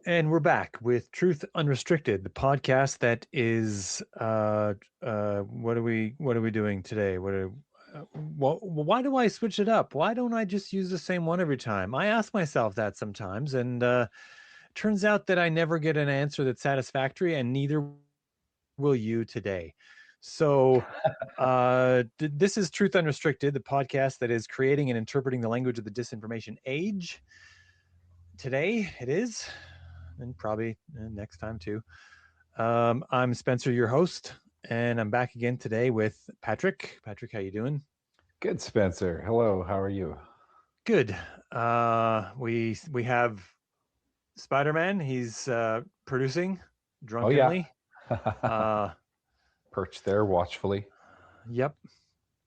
And we're back with Truth Unrestricted, the podcast that is what are we doing today? Why do I switch it up? Why don't I just use the same one every time? I ask myself that sometimes, and turns out that I never get an answer that's satisfactory, and neither will you today. So this is Truth Unrestricted, the podcast that is creating and interpreting the language of the disinformation age. Today it is, and probably next time too. I'm Spencer, your host, and I'm back again today with Patrick. Patrick, how you doing? Good, Spencer. Hello, how are you? Good. We have Spider-Man. He's producing Oh, yeah. drunkenly. Uh, Perched there watchfully. yep.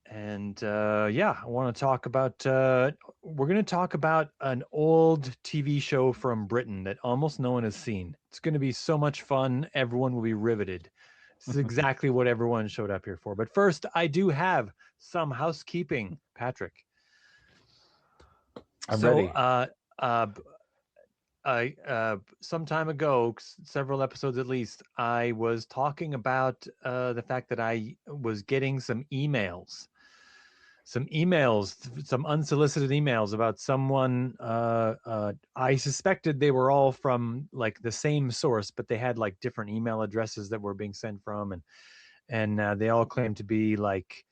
And yeah, I want to talk about. We're going to talk about an old TV show from Britain that almost no one has seen. It's going to be so much fun. Everyone will be riveted. This is exactly what everyone showed up here for. But first, I do have some housekeeping, Patrick. I'm So, ready. uh, some time ago, several episodes at least, I was talking about the fact that I was getting some unsolicited emails about someone. I suspected they were all from like the same source, but they had like different email addresses that were being sent from, and they all claimed to be like,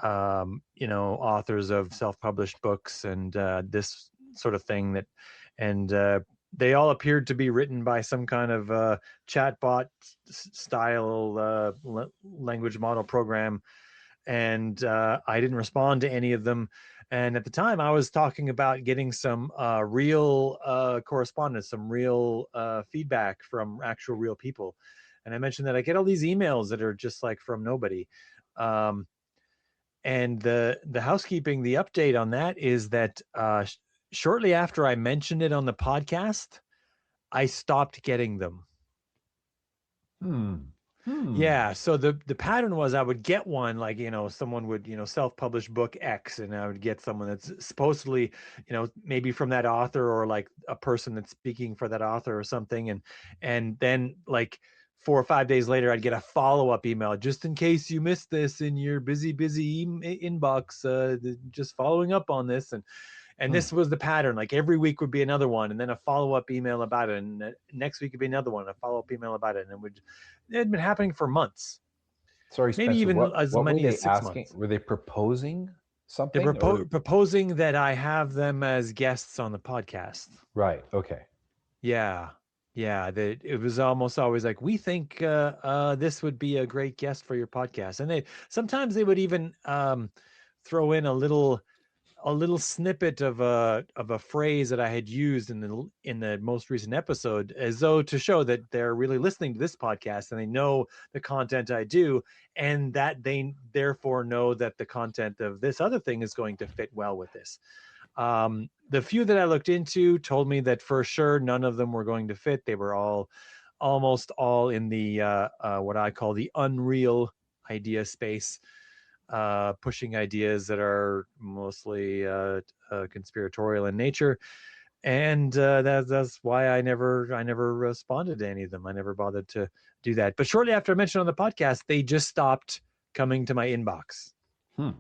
authors of self-published books and this sort of thing and they all appeared to be written by some kind of chatbot style language model program, and I didn't respond to any of them. And at the time, I was talking about getting some real correspondence, some real feedback from actual real people. And I mentioned that I get all these emails that are just like from nobody. Um, and the housekeeping, the update on that is that shortly after I mentioned it on the podcast, I stopped getting them. Hmm. Hmm. Yeah, so the pattern was I would get one, like, someone would, self-publish book X, and I would get someone that's supposedly, maybe from that author, or like a person that's speaking for that author or something, and then like 4 or 5 days later I'd get a follow-up email, just in case you missed this in your busy inbox, just following up on this. And Hmm. this was the pattern. Like every week would be another one, and then a follow-up email about it, and next week would be another one, a follow-up email about it, and it had been happening for months, Sorry, maybe Spencer. even What as what were many as they 6 months. asking? Were they proposing They're something or proposing that I have them as guests on the podcast. right? Okay. Yeah, yeah. That it was almost always like, we think this would be a great guest for your podcast, and they would even throw in a little snippet of a phrase that I had used in the most recent episode, as though to show that they're really listening to this podcast and they know the content I do, and that they therefore know that the content of this other thing is going to fit well with this. The few that I looked into told me that for sure none of them were going to fit. They were almost all in the what I call the unreal idea space, pushing ideas that are mostly conspiratorial in nature, and that's why I never responded to any of them. I never bothered to do that. But shortly after I mentioned on the podcast, they just stopped coming to my inbox. Hmm.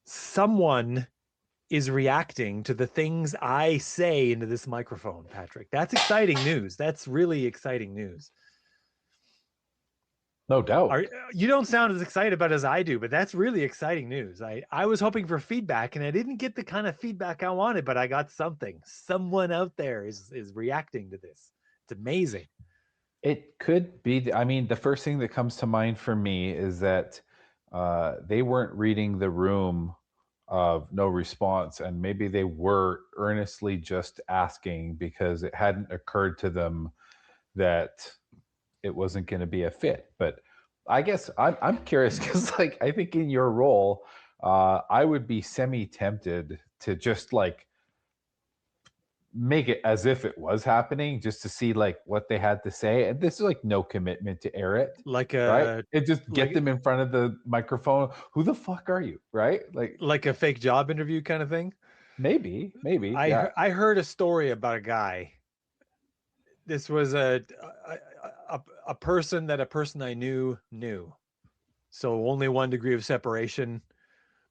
Someone is reacting to the things I say into this microphone, Patrick. That's exciting news. That's really exciting news. No Are doubt. you don't sound as excited about it as I do, but that's really exciting news. I was hoping for feedback, and I didn't get the kind of feedback I wanted, but I got something. Someone out there is reacting to this. It's amazing. It could be. I mean, the first thing that comes to mind for me is that they weren't reading the room of no response, and maybe they were earnestly just asking because it hadn't occurred to them that it wasn't going to be a fit. But I guess I'm curious because, like, I think in your role, I would be semi tempted to just like make it as if it was happening just to see like what they had to say, and this is like no commitment to air it, Like right? a And just get like them in front of the microphone. Who the fuck are you, right? Like like a fake job interview kind of thing. maybe, yeah. I heard a story about a guy. this was a person that a person I knew. So only 1 degree of separation,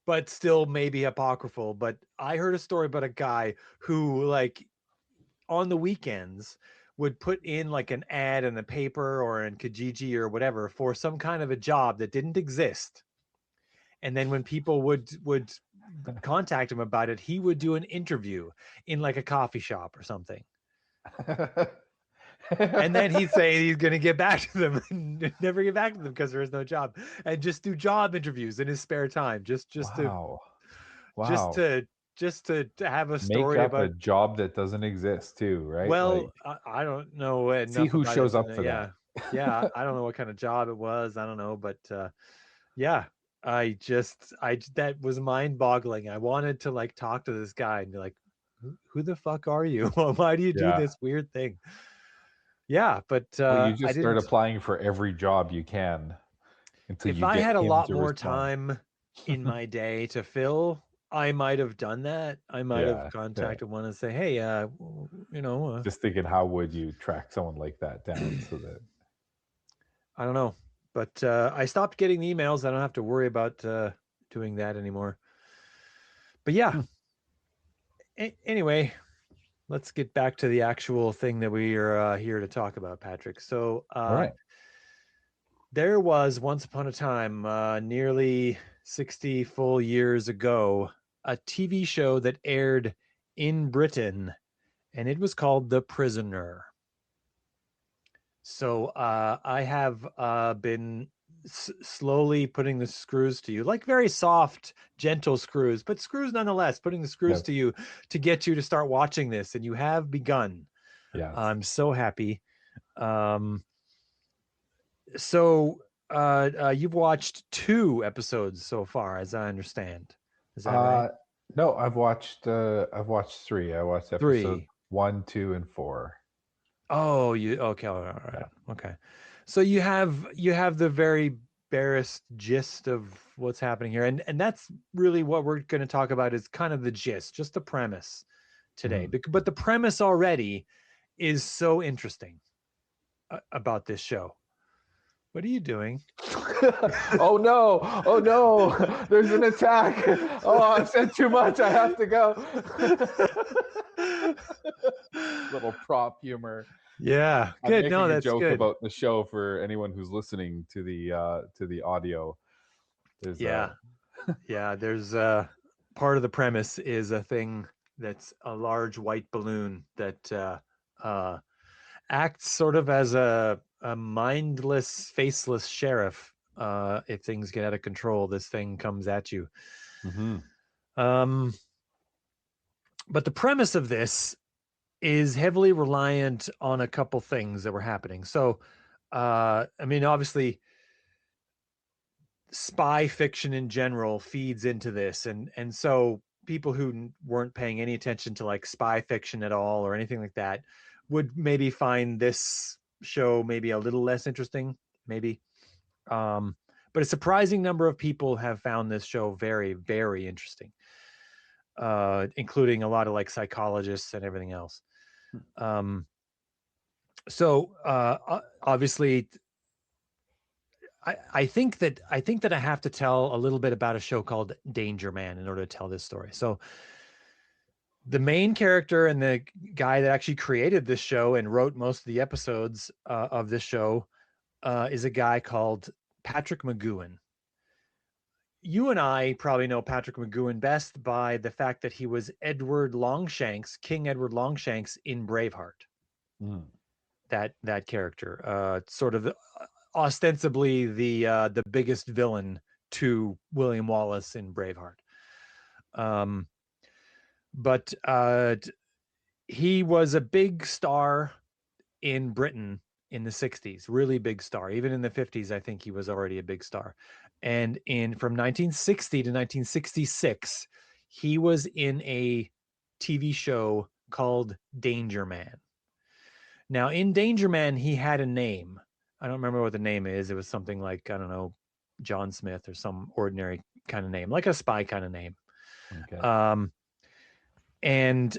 but still maybe apocryphal. But I heard a story about a guy who, like, on the weekends would put in like an ad in the paper or in Kijiji or whatever for some kind of a job that didn't exist. And then when people would contact him about it, he would do an interview in like a coffee shop or something. And then he'd say he's going to get back to them and never get back to them because there is no job, and just do job interviews in his spare time, Wow. just Wow. to to have a Make story up a about. job that doesn't exist too, right? Like, Well, I don't know see enough who about it. shows up for Yeah, that. yeah, I don't know what kind of job it was. I don't know, but yeah, I that was mind boggling. I wanted to like talk to this guy and be like, who the fuck are you? Why do you do Yeah. this weird thing? Yeah, but Well, you I just start didn't. applying for every job you can until If you I get had a him lot to more respond. time in my day to fill, I might have done that. I might have Yeah. Yeah. contacted one and say, hey, Just thinking, how would you track someone like that down so that I don't know, but I stopped getting the emails. I don't have to worry about doing that anymore. But yeah, Hmm. anyway, let's get back to the actual thing that we are here to talk about, Patrick. So All right. there was once upon a time, nearly 60 full years ago, a TV show that aired in Britain, and it was called The Prisoner. So I have been slowly putting the screws to you, like very soft, gentle screws, but screws nonetheless, putting the screws Yes. to you to get you to start watching this. And you have begun. Yes. I'm so happy. Um, so you've watched 2 episodes so far, as I understand. Is that right? Uh no, I've watched 3. I watched episode Three. 1, 2, and 4. Oh, you okay? All right. Yeah. Okay. So you have the very barest gist of what's happening here, and that's really what we're going to talk about is kind of the gist, just the premise today. Mhm. But the premise already is so interesting about this show. What are you doing? Oh no! Oh no! There's an attack! Oh, I've said too much. I have to go. Little prop humor. Yeah, I'm good. No, making a that's joke good. about the show for anyone who's listening to the audio. There's Yeah, a yeah. There's part of the premise is a thing that's a large white balloon that uh, acts sort of as a mindless, faceless sheriff. If things get out of control, this thing comes at you. Mhm. Um, but the premise of this is heavily reliant on a couple things that were happening. So, I mean, obviously, spy fiction in general feeds into this, and so people who weren't paying any attention to like spy fiction at all or anything like that would maybe find this show maybe a little less interesting, maybe. um but a surprising number of people have found this show very, very interesting, including a lot of like psychologists and everything else. um so obviously, I think that I have to tell a little bit about a show called Danger Man in order to tell this story. So the main character and the guy that actually created this show and wrote most of the episodes of this show is a guy called Patrick McGowan. You and I probably know Patrick McGowan best by the fact that he was Edward Longshanks, King Edward Longshanks in Braveheart. Mhm. That character, sort of ostensibly the biggest villain to William Wallace in Braveheart. Um, but he was a big star in Britain in the 60s, really big star. Even in the 50s, I think he was already a big star. And in from 1960 to 1966, he was in a TV show called Danger Man. Now, in Danger Man, he had a name. I don't remember what the name is. It was something like, I don't know, John Smith or some ordinary kind of name, like a spy kind of name. Okay. Um, And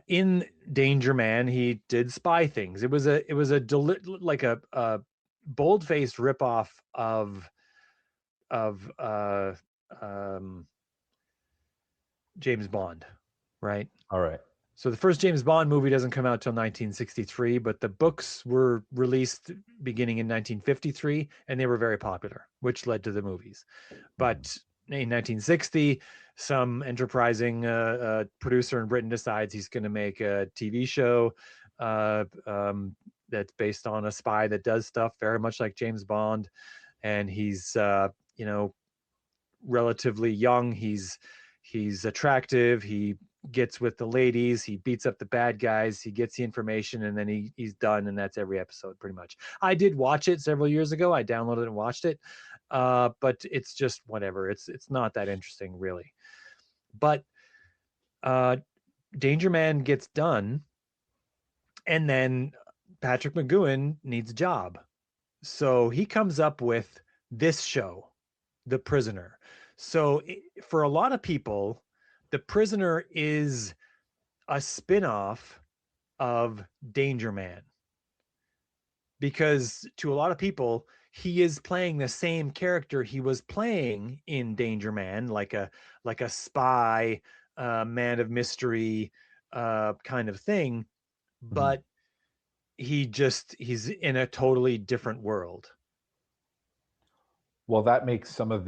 in Danger Man, he did spy things. It was like a bold-faced ripoff of of uh, um, James Bond, right? All right. So the first James Bond movie doesn't come out till 1963, but the books were released beginning in 1953, and they were very popular, which led to the movies. But in 1960, some enterprising producer in Britain decides he's going to make a TV show that's based on a spy that does stuff very much like James Bond, and he's relatively young. He's attractive. He gets with the ladies. He beats up the bad guys. He gets the information, and then he's done. And that's every episode, pretty much. I did watch it several years ago. I downloaded and watched it, but it's just whatever. It's not that interesting, really. But Danger Man gets done, and then Patrick McGoohan needs a job, so he comes up with this show, The Prisoner. So for a lot of people, The Prisoner is a spin-off of Danger Man, because to a lot of people, he is playing the same character he was playing in Danger Man, like a spy, man of mystery, kind of thing, but he's in a totally different world. Well, that makes some of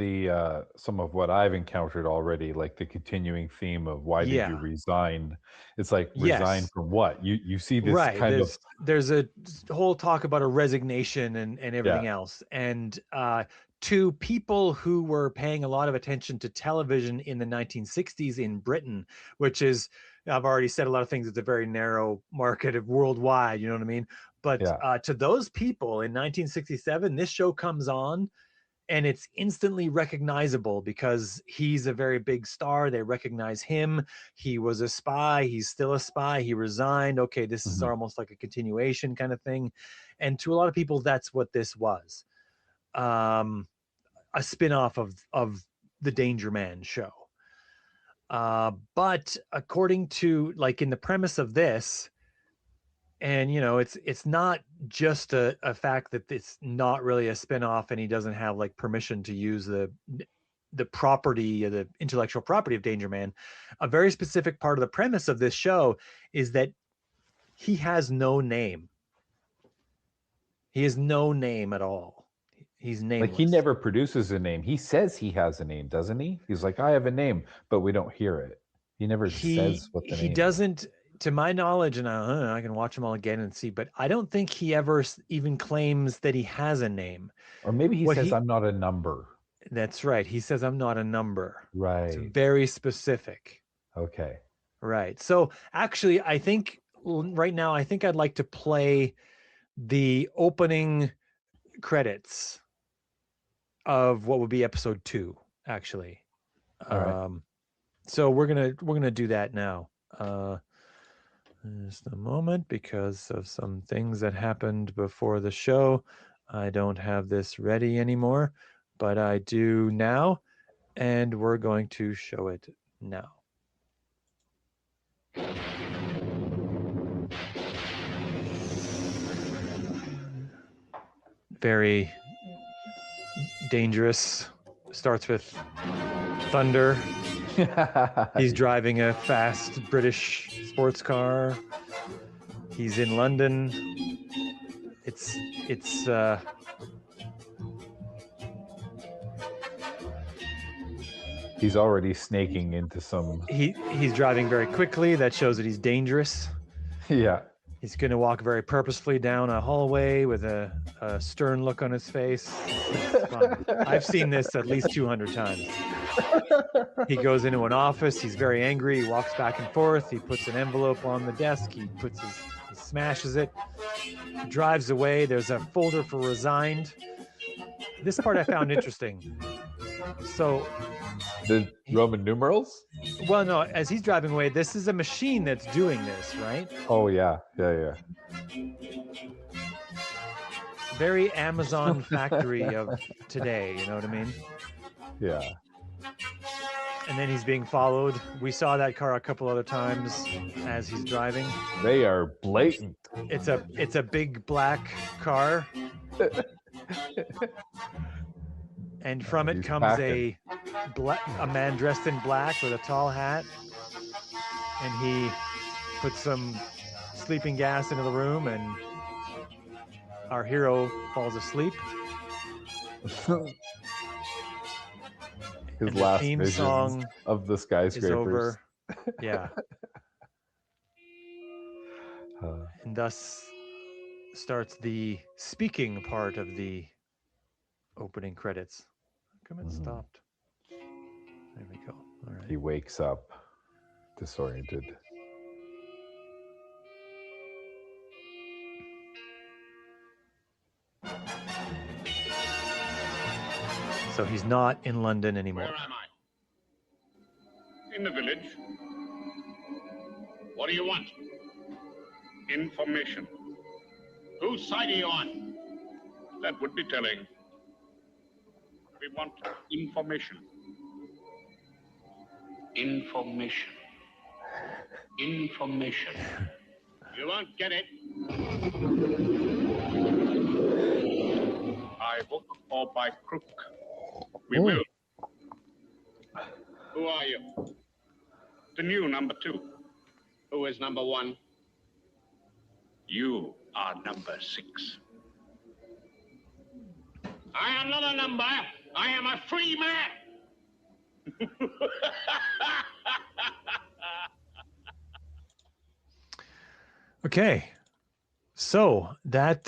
what I've encountered already, like the continuing theme of why did you Yeah. resign? It's like resign Yes. from what? You see this Right. kind of There's a whole talk about a resignation and yeah, everything else. And to people who were paying a lot of attention to television in the 1960s in Britain, which is, I've already said a lot of things, it's a very narrow market of worldwide, you know what I mean? But yeah. to those people in 1967, this show comes on and it's instantly recognizable because he's a very big star. They recognize him. He was a spy. He's still a spy. He resigned. Okay, this is Mhm. almost like a continuation kind of thing. And to a lot of people, that's what this was. A spin-off of the Danger Man show. But according to, like, in the premise of this, and it's not just a fact that it's not really a spin-off and he doesn't have like permission to use the property, the intellectual property of Danger Man. A very specific part of the premise of this show is that he has no name. He has no name at all. He's Like he nameless. never produces a name. He says he has a name, doesn't he? He's like, I have a name, but we don't hear it. He never says what the He name is. doesn't, to my knowledge, and I can watch them all again and see, but I don't think he ever even claims that he has a name. Or maybe he What says he I'm not a number. That's right. He says, I'm not a number. It's Right. very specific. Okay. Right. So actually, I think right now, I think I'd like to play the opening credits of what would be episode 2, actually. All right. So we're gonna do that now. Just a moment, because of some things that happened before the show. I don't have this ready anymore, but I do now, and we're going to show it now. Very dangerous. Starts with thunder. He's driving a fast British sports car. He's in London. It's He's already snaking into some he's driving very quickly. That shows that he's dangerous. yeah. He's going to walk very purposefully down a hallway with a stern look on his face. It's fun. I've seen this at least 200 times. He goes into an office. He's very angry. He walks back and forth. He puts an envelope on the desk. He smashes it. He drives away. There's a folder for resigned. This part I found interesting. So The Roman numerals? well, no, as he's driving away, this is a machine that's doing this, right? Oh yeah. Yeah, Very Amazon factory of today, you know what I mean? yeah. Yeah. and then he's being followed. We saw that car a couple other times as he's driving. They are blatant. It's a big black car, and from it He's comes packing. a man dressed in black with a tall hat, and he puts some sleeping gas into the room, and our hero falls asleep. His And the last theme visions song of the is skyscrapers. over. Yeah. Uh, And thus starts the speaking part of the opening credits. How come it stopped? There we go. All right. he wakes up disoriented. So he's not in London anymore. Where am I? In the village. What do you want? Information. Whose side are you on? That would be telling. We want information. Information. Information. You won't get it. By hook or by crook. We will. Who are you? The new number 2. Who is number 1? You are number 6. I am not a number. I am a free man. Okay. So that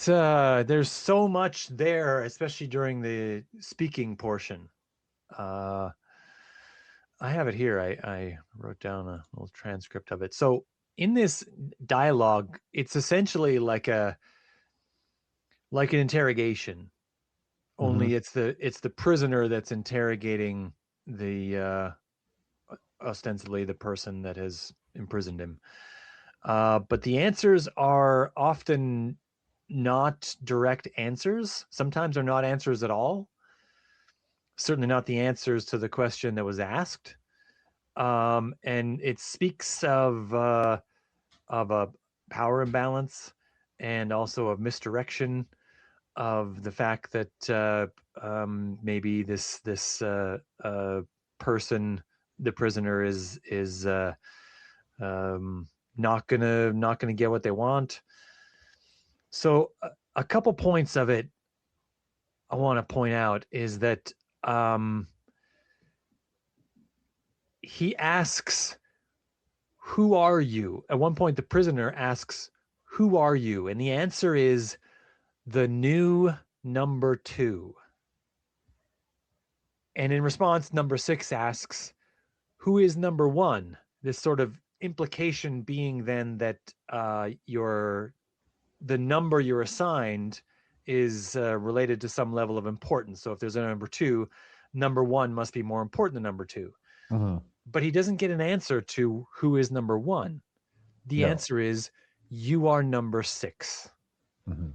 there's so much there, especially during the speaking portion. I have it here. I wrote down a little transcript of it. So in this dialogue, it's essentially like an interrogation. Only it's the prisoner that's interrogating the ostensibly the person that has imprisoned him. But the answers are often not direct answers. Sometimes they're not answers at all. Certainly not the answers to the question that was asked. And it speaks of a power imbalance and also of misdirection, of the fact that maybe this person, the prisoner, is not gonna get what they want. So a couple points of it I want to point out is that he asks, "Who are you?" At one point, the prisoner asks, "Who are you?" And the answer is the new number 2. And in response, number 6 asks, "Who is number 1?" This sort of implication being then that the number you're assigned is related to some level of importance. So if there's a number 2, number 1 must be more important than number 2. But he doesn't get an answer to who is number 1. The answer is, you are number 6. And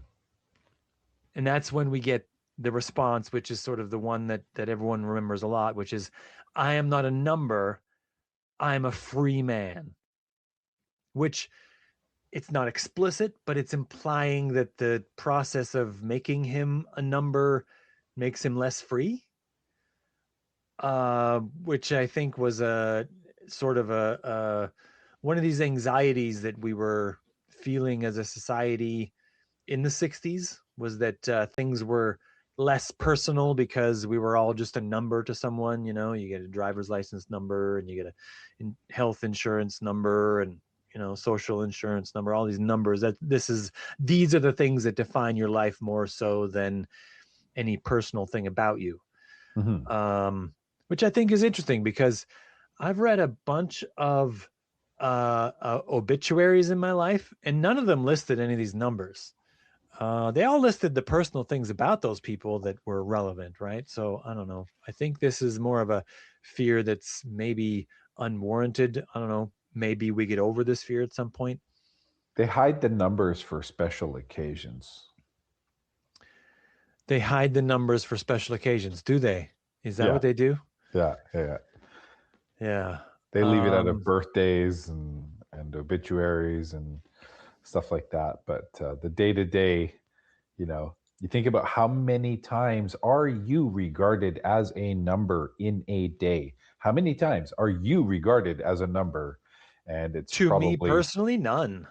that's when we get the response, which is sort of the one that everyone remembers a lot, which is, I am not a number, I'm a free man. Which, it's not explicit, but it's implying that the process of making him a number makes him less free, which I think was a sort of a one of these anxieties that we were feeling as a society in the 60s, was that things were less personal because we were all just a number to someone. You get a driver's license number, and you get a health insurance number, and social insurance number, all these numbers. These are the things that define your life more so than any personal thing about you. Which I think is interesting, because I've read a bunch of obituaries in my life, and none of them listed any of these numbers. They all listed the personal things about those people that were relevant, right? So I don't know. I think this is more of a fear that's maybe unwarranted. I don't know. Maybe we get over this fear at some point. They hide the numbers for special occasions. They hide the numbers for special occasions, do they? Is that what they do? Yeah. Yeah. They leave it out of birthdays and obituaries and stuff like that. But the day-to-day, you think about how many times are you regarded as a number in a day? How many times are you regarded as a number? And it's To me probably, personally, none.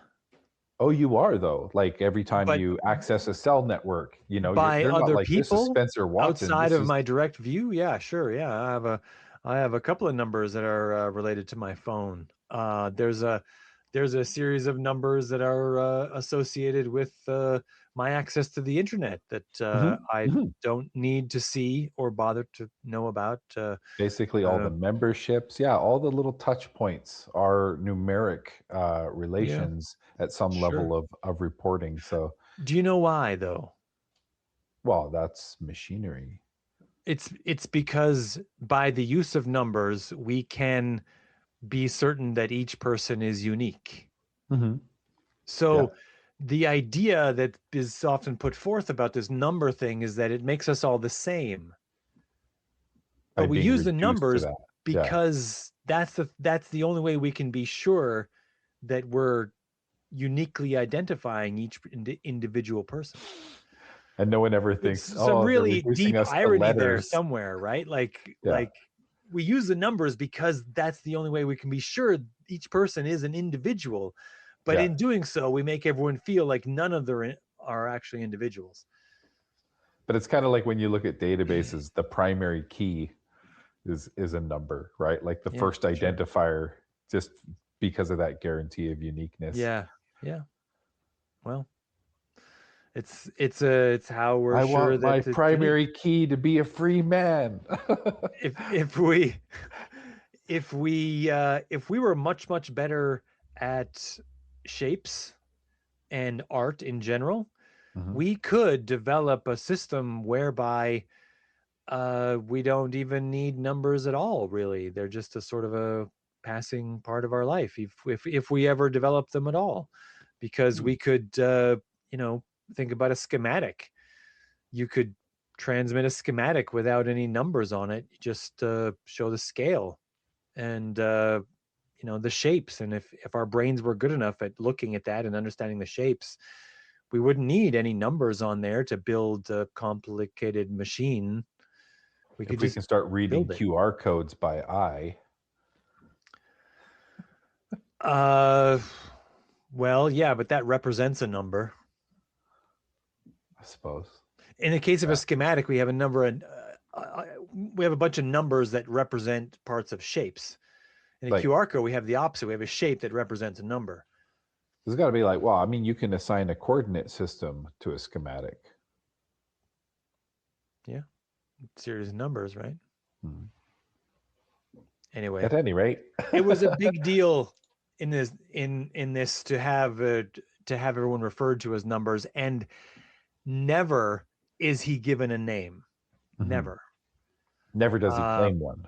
oh, you are though. Like every time But you access a cell network, by they're not other like, this is people Spencer Watson. outside This of is my direct view, yeah, sure, yeah. I have a couple of numbers that are related to my phone. There's a series of numbers that are associated with my access to the internet that Mhm, I mhm. don't need to see or bother to know about. Basically all the memberships. Yeah, all the little touch points are numeric Yeah, relations at some sure. level of reporting. So, Do you know why though? well, that's machinery. It's because by the use of numbers, we can be certain that each person is unique. Mhm. Yeah, So the idea that is often put forth about this number thing is that it makes us all the same. by But we being use the reduced to numbers that. Yeah. because that's the only way we can be sure that we're uniquely identifying each individual person. And no one ever It's thinks, some oh, they're really reducing deep us to irony there letters. somewhere, right? Yeah. Like we use the numbers because that's the only way we can be sure each person is an individual. But Yeah. in doing so, we make everyone feel like none of them are actually individuals. But it's kind of like when you look at databases, the primary key is a number, right? Like the Yeah, first sure. identifier, just because of that guarantee of uniqueness. Yeah, yeah. Well, it's how we're I sure want that my it's unique. primary key to be a free man. If we if we were much better at shapes and art in general, Mhm. we could develop a system whereby we don't even need numbers at all, really. They're just a sort of a passing part of our life, if we ever develop them at all, because we could think about a schematic. You could transmit a schematic without any numbers on it. You just show the scale and the shapes. And if our brains were good enough at looking at that and understanding the shapes, we wouldn't need any numbers on there to build a complicated machine. We could If we just can start reading build it. QR codes by eye. Well, yeah, but that represents a number. I suppose. In the case of a schematic, we have a number, and we have a bunch of numbers that represent parts of shapes. In a Like, QR code, we have the opposite. We have a shape that represents a number. there's got to be like, well, I mean, you can assign a coordinate system to a schematic. Yeah, series of numbers, right? Hmm. Anyway, At any rate, it was a big deal in this to have everyone referred to as numbers, and never is he given a name. Mhm. Never. Never does he claim one.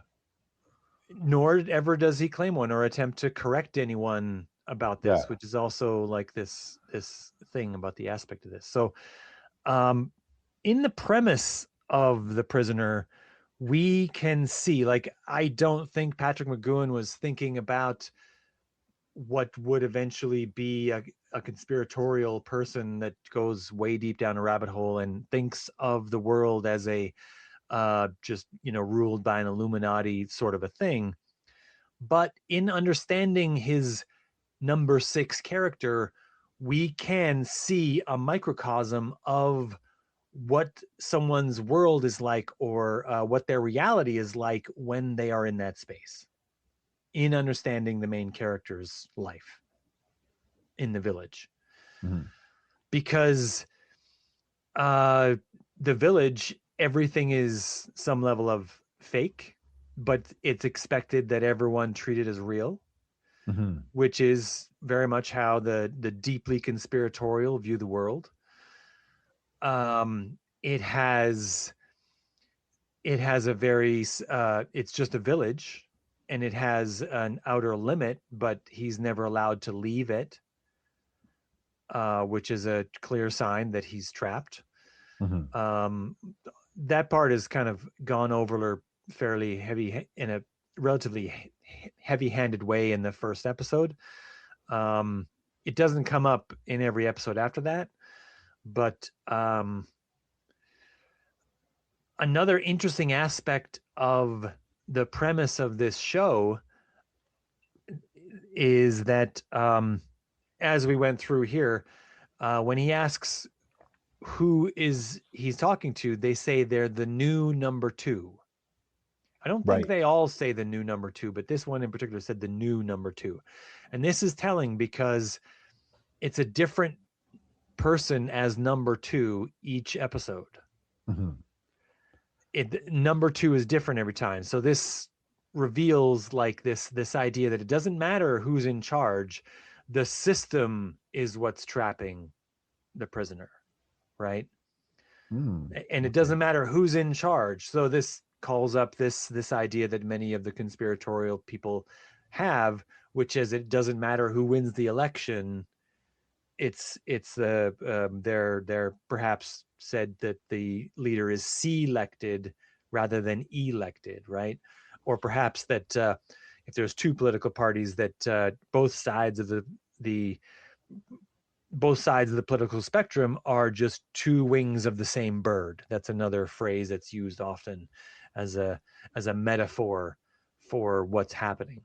Nor ever does he claim one or attempt to correct anyone about this, Yeah. which is also like this thing about the aspect of this. So in the premise of The Prisoner, we can see, like, I don't think Patrick McGoohan was thinking about what would eventually be a conspiratorial person that goes way deep down a rabbit hole and thinks of the world as a just ruled by an Illuminati sort of a thing. But in understanding his number 6 character, we can see a microcosm of what someone's world is like, or what their reality is like when they are in that space, in understanding the main character's life in the village. Mhm. Because the village, everything is some level of fake, but it's expected that everyone treat it as real, Mhm. which is very much how the deeply conspiratorial view the world. It has a very it's just a village, and it has an outer limit, but he's never allowed to leave it, which is a clear sign that he's trapped. Mhm. That part is kind of gone over fairly heavy in a relatively heavy-handed way in the first episode. It doesn't come up in every episode after that, but another interesting aspect of the premise of this show is that as we went through here, when he asks who is he's talking to, they say they're the new number two. I don't think Right. they all say the new number two, but this one in particular said the new number two. And this is telling because it's a different person as number two each episode. Mm-hmm. Number two is different every time. So this reveals like this idea that it doesn't matter who's in charge, the system is what's trapping the prisoner, right? And it doesn't matter who's in charge. So this calls up this idea that many of the conspiratorial people have, which is it doesn't matter who wins the election. It's they're perhaps said that the leader is selected rather than elected, right? Or perhaps that if there's two political parties, that both sides of the political spectrum are just two wings of the same bird. That's another phrase that's used often as a metaphor for what's happening.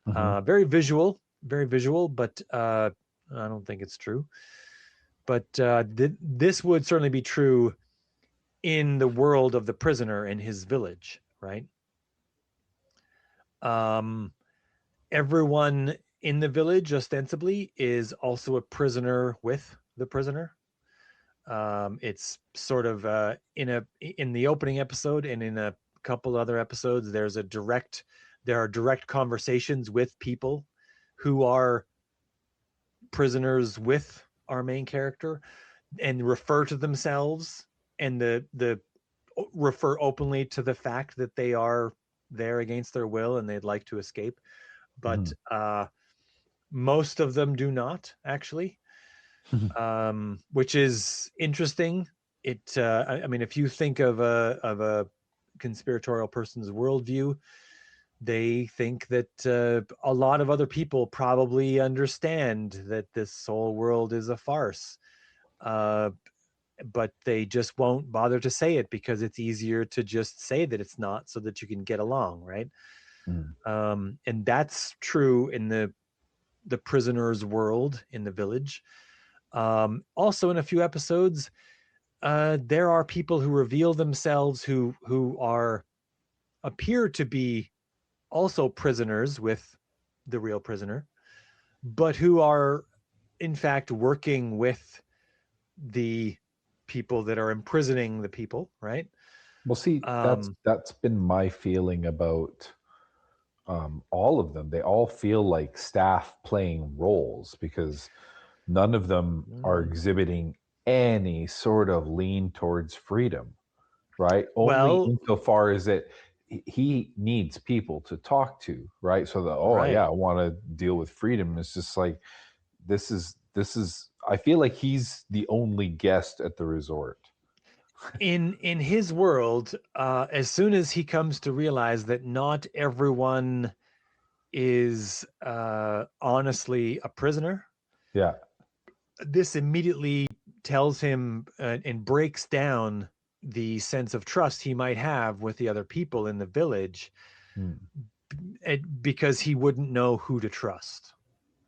Very visual, but I don't think it's true. But this would certainly be true in the world of the prisoner in his village, right? Everyone in the village ostensibly is also a prisoner with the prisoner. It's sort of in the opening episode and in a couple other episodes, there are direct conversations with people who are prisoners with our main character and refer to themselves and the refer openly to the fact that they are there against their will and they'd like to escape. But most of them do not actually, which is interesting. I mean, if you think of a conspiratorial person's worldview, they think that a lot of other people probably understand that this whole world is a farce, but they just won't bother to say it because it's easier to just say that it's not so that you can get along, right? And that's true in the prisoner's world in the village. Also in a few episodes, there are people who reveal themselves who appear to be also prisoners with the real prisoner, but who are in fact working with the people that are imprisoning the people, right? Well, see, that's been my feeling about all of them. They all feel like staff playing roles because none of them are exhibiting any sort of lean towards freedom, right? Only Well, insofar as that he needs people to talk to, right? So that, right. yeah, I want to deal with freedom. It's just like this is I feel like he's the only guest at the resort. In his world, as soon as he comes to realize that not everyone is honestly a prisoner, Yeah. this immediately tells him and breaks down the sense of trust he might have with the other people in the village, because he wouldn't know who to trust.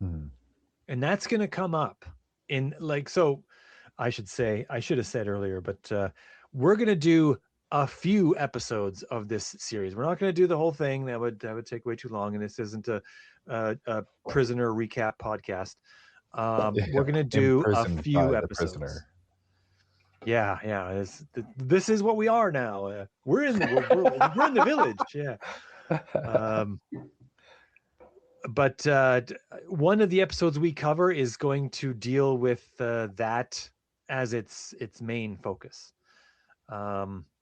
And that's going to come up in so I should have said earlier, but we're going to do a few episodes of this series. We're not going to do the whole thing. That would take way too long. And this isn't a prisoner recap podcast. We're going to do a few episodes. Yeah. This is what we are now. We're in the village. Yeah. But one of the episodes we cover is going to deal with that as its main focus.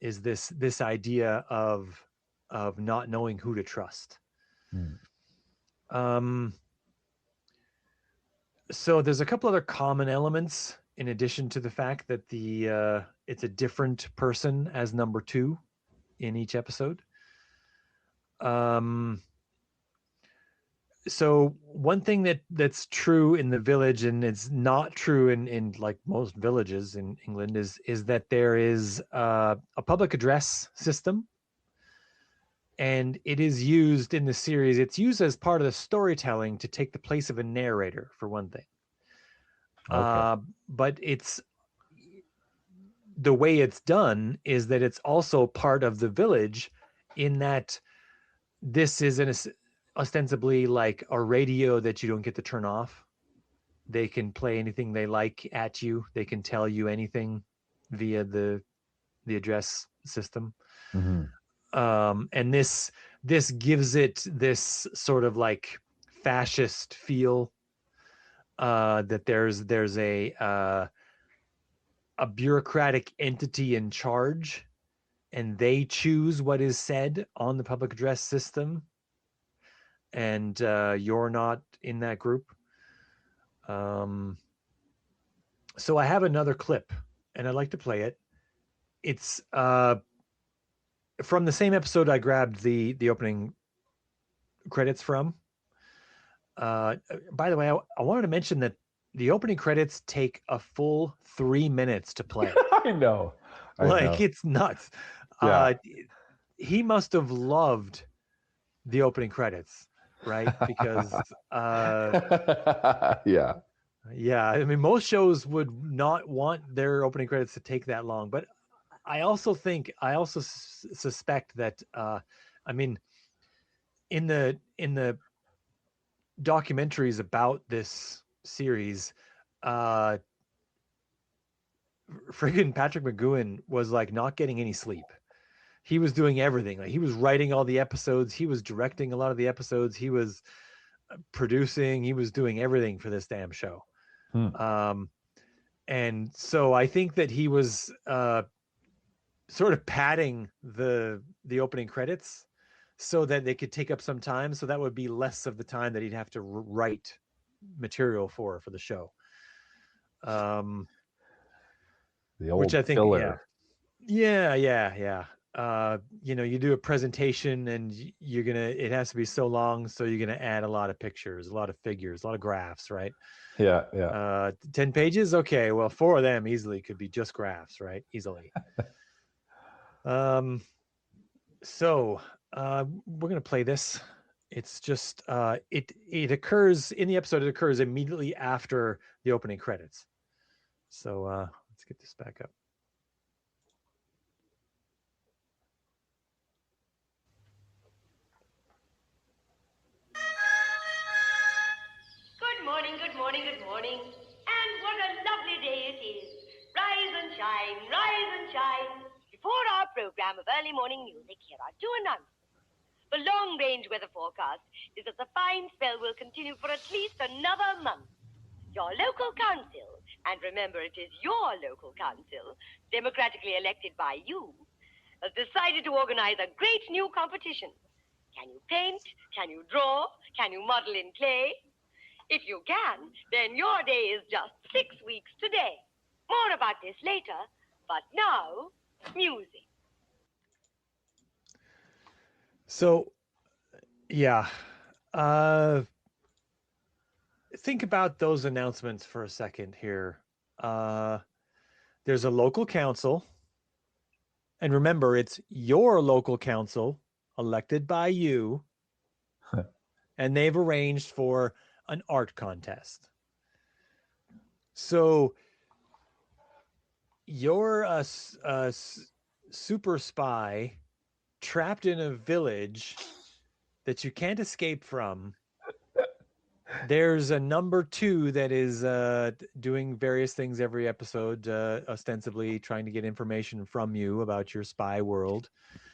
Is this idea of not knowing who to trust. So there's a couple other common elements in addition to the fact that it's a different person as number two in each episode. So one thing that's true in the village, and it's not true in like most villages in England, is that there is a public address system, and it is used in the series. It's used as part of the storytelling to take the place of a narrator, for one thing. Okay. But it's the way it's done is that it's also part of the village, in that this is ostensibly like a radio that you don't get to turn off. They can play anything they like at you. They can tell you anything via the address system. Mm-hmm. And this gives it this sort of like fascist feel, that there's a bureaucratic entity in charge, and they choose what is said on the public address system, and you're not in that group. So I have another clip, and I'd like to play it. It's from the same episode I grabbed the opening credits from. By the way, I wanted to mention that the opening credits take a full 3 minutes to play. I know. Like, it's nuts. Yeah. He must have loved the opening credits, right? Because Yeah. yeah, I mean, most shows would not want their opening credits to take that long, but I also suspect that I mean, in the documentaries about this series, friggin' Patrick McGoohan was like not getting any sleep. He was doing everything. Like, he was writing all the episodes, he was directing a lot of the episodes, he was producing, he was doing everything for this damn show. And so I think that he was sort of padding the opening credits so that they could take up some time, so that would be less of the time that he'd have to write material for the show. The old Which I think filler. yeah. You do a presentation, and it has to be so long, so you're gonna add a lot of pictures, a lot of figures, a lot of graphs, right? Yeah. 10 pages, okay, well, 4 of them easily could be just graphs, right? Easily. So we're gonna play this. It's just it occurs in the episode. It occurs immediately after the opening credits. So let's get this back up. Good morning, good morning, good morning. And what a lovely day it is. Rise and shine, rise and shine. Before our program of early morning music, here are 2 announcements. The long-range weather forecast is that the fine spell will continue for at least another month. Your local council, and remember it is your local council, democratically elected by you, has decided to organize a great new competition. Can you paint? Can you draw? Can you model in clay? If you can, then your day is just 6 weeks today. More about this later, but now, music. So, yeah. Think about those announcements for a second here. There's a local council. And remember, it's your local council elected by you. And they've arranged for an art contest. So you're a super spy trapped in a village that you can't escape from. There's a number 2 that is doing various things every episode, ostensibly trying to get information from you about your spy world.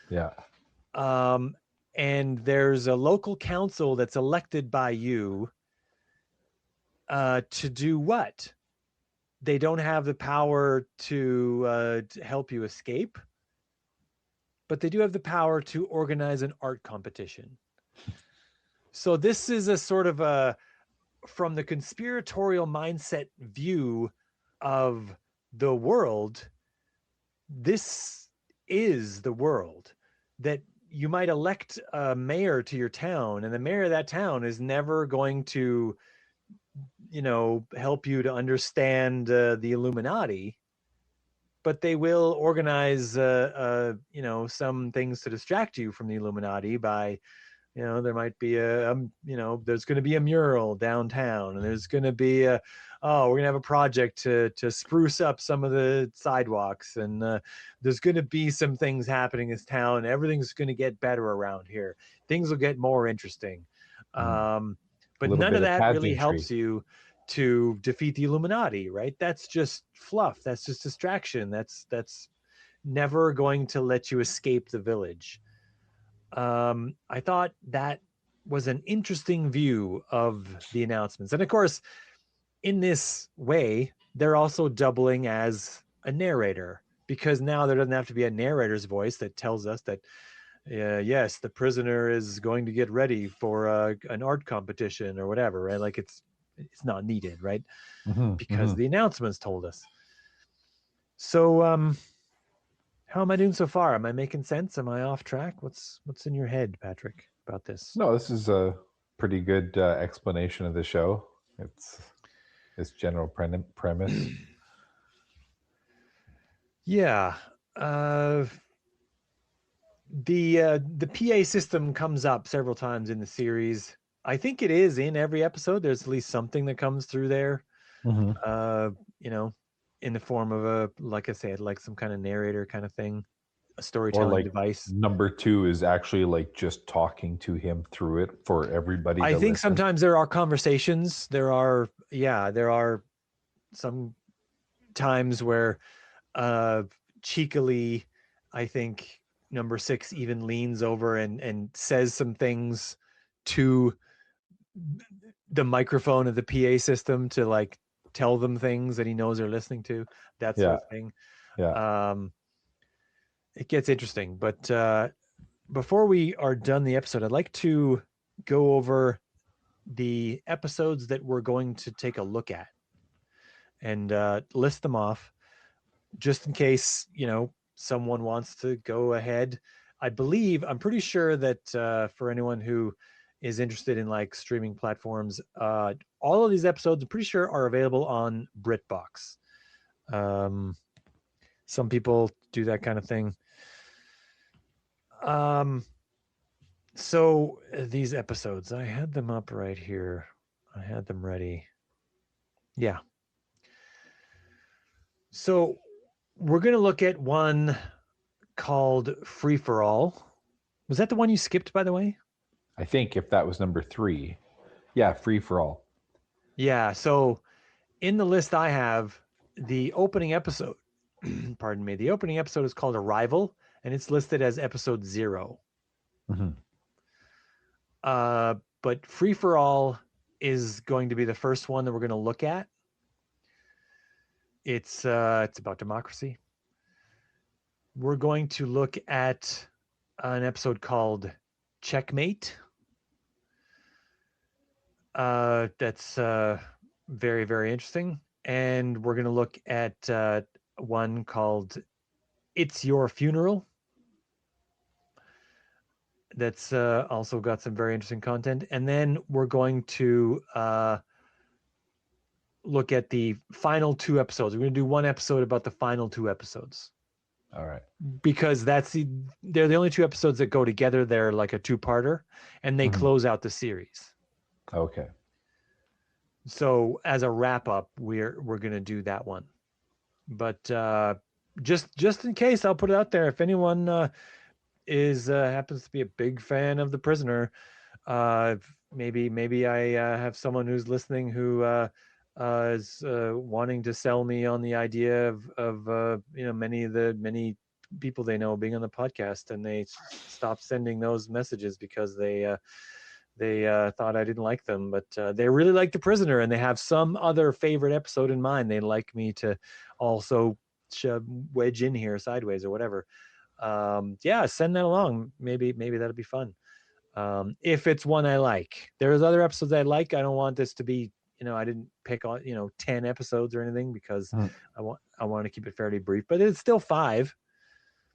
Yeah. And there's a local council that's elected by you to do what? They don't have the power to help you escape, but they do have the power to organize an art competition. So this is a sort of from the conspiratorial mindset view of the world, this is the world that you might elect a mayor to your town, and the mayor of that town is never going to, help you to understand the Illuminati, but they will organize, some things to distract you from the Illuminati by, there might be there's going to be a mural downtown, and there's going to be we're going to have a project to spruce up some of the sidewalks, and there's going to be some things happening in this town. Everything's going to get better around here. Things will get more interesting. But none of that really helps you to defeat the Illuminati, right? That's just fluff. That's just distraction. That's never going to let you escape the village. I thought that was an interesting view of the announcements. And of course, in this way, they're also doubling as a narrator, because now there doesn't have to be a narrator's voice that tells us that, yes, the prisoner is going to get ready for an art competition or whatever, right? Like it's not needed, right? Because the announcements told us. So, how am I doing so far? Am I making sense? Am I off track? What's in your head, Patrick, about this? No, this is a pretty good explanation of the show. It's general premise. Yeah. The PA system comes up several times in the series. I think it is in every episode. There's at least something that comes through there. In the form of like I said, like some kind of narrator kind of thing, a storytelling device. Number 2 is actually like just talking to him through it for everybody. I think listen. sometimes there are conversations. There are some times where cheekily, I think number 6 even leans over and says some things to the microphone of the PA system to like tell them things that he knows they're listening to, that sort of thing. It gets interesting, but before we are done the episode, I'd like to go over the episodes that we're going to take a look at and list them off, just in case someone wants to go ahead. I'm pretty sure that for anyone who is interested in like streaming platforms, all of these episodes I'm pretty sure are available on BritBox. Some people do that kind of thing. So these episodes, I had them up right here. I had them ready. Yeah. So we're going to look at one called Free for All. Was that the one you skipped, by the way? I think if that was number 3. Yeah, Free for All. Yeah, so in the list I have, the opening episode, pardon me, the opening episode is called Arrival, and it's listed as episode 0. But Free for All is going to be the first one that we're going to look at. It's about democracy. We're going to look at an episode called Checkmate. That's very, very interesting. And we're going to look at one called It's Your Funeral. That's also got some very interesting content. And then we're going to look at the final 2 episodes. We're going to do one episode about the final 2 episodes. All right. Because they're the only 2 episodes that go together. They're like a 2-parter, and they close out the series. Okay. So as a wrap up, we're going to do that one. But just in case, I'll put it out there. If anyone happens to be a big fan of The Prisoner, maybe I have someone who's listening who is wanting to sell me on the idea of many people they know being on the podcast, and they stopped sending those messages because they thought I didn't like them, but they really like The Prisoner, and they have some other favorite episode in mind they'd like me to also wedge in here sideways or whatever. Send that along. Maybe that'll be fun. If it's one I like. There's other episodes I like. I don't want this to be, I didn't pick on 10 episodes or anything, because I want to keep it fairly brief, but it's still 5,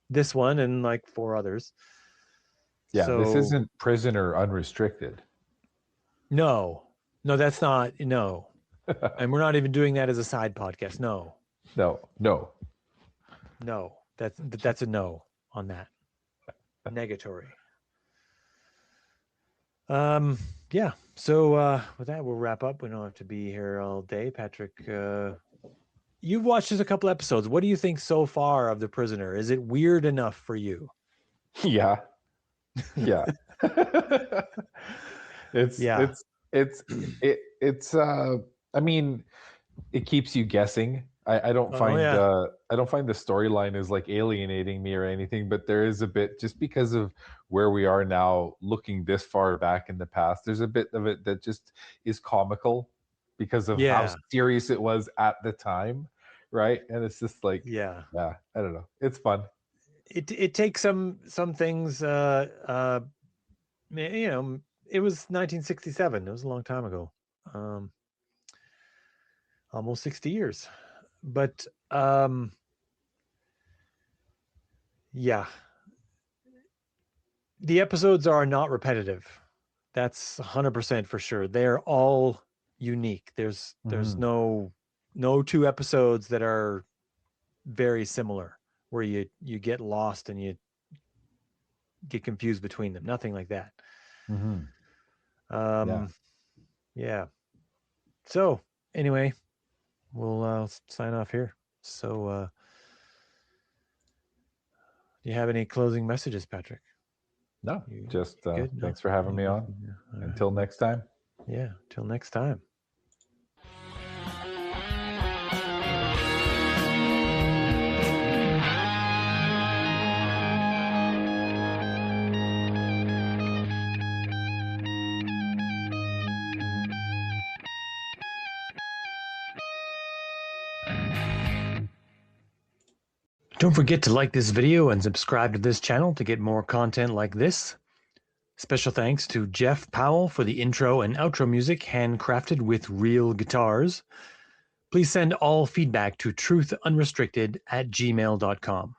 this one and like 4 others. Yeah, this So- isn't Prisoner Unrestricted. No, that's not. No, and we're not even doing that as a side podcast. No, No. that's a no on that. Negatory. Yeah. So with that, we'll wrap up. We don't have to be here all day. Patrick, you've watched just a couple episodes. What do you think so far of The Prisoner? Is it weird enough for you? Yeah. It's Yeah. I mean, it keeps you guessing. I don't Oh, find yeah. I don't find the storyline is like alienating me or anything, but there is a bit, just because of where we are now, looking this far back in the past, there's a bit of it that just is comical because of how Yeah. serious it was at the time, right? And it's just like, Yeah. I don't know. It's fun. It takes some things. You know, it was 1967. It was a long time ago. Almost 60 years. But yeah, the episodes are not repetitive. That's 100% for sure. They're all unique. There's Mhm. no two episodes that are very similar where you get lost and you get confused between them. Nothing like that. Mhm. Yeah. Yeah. So anyway, we'll sign off here. So do you have any closing messages, Patrick? No, You just good? No? thanks for having me on. Yeah. All right. Until next time. Yeah. Till next time. Don't forget to like this video and subscribe to this channel to get more content like this. Special thanks to Jeff Powell for the intro and outro music handcrafted with real guitars. Please send all feedback to truthunrestricted@gmail.com.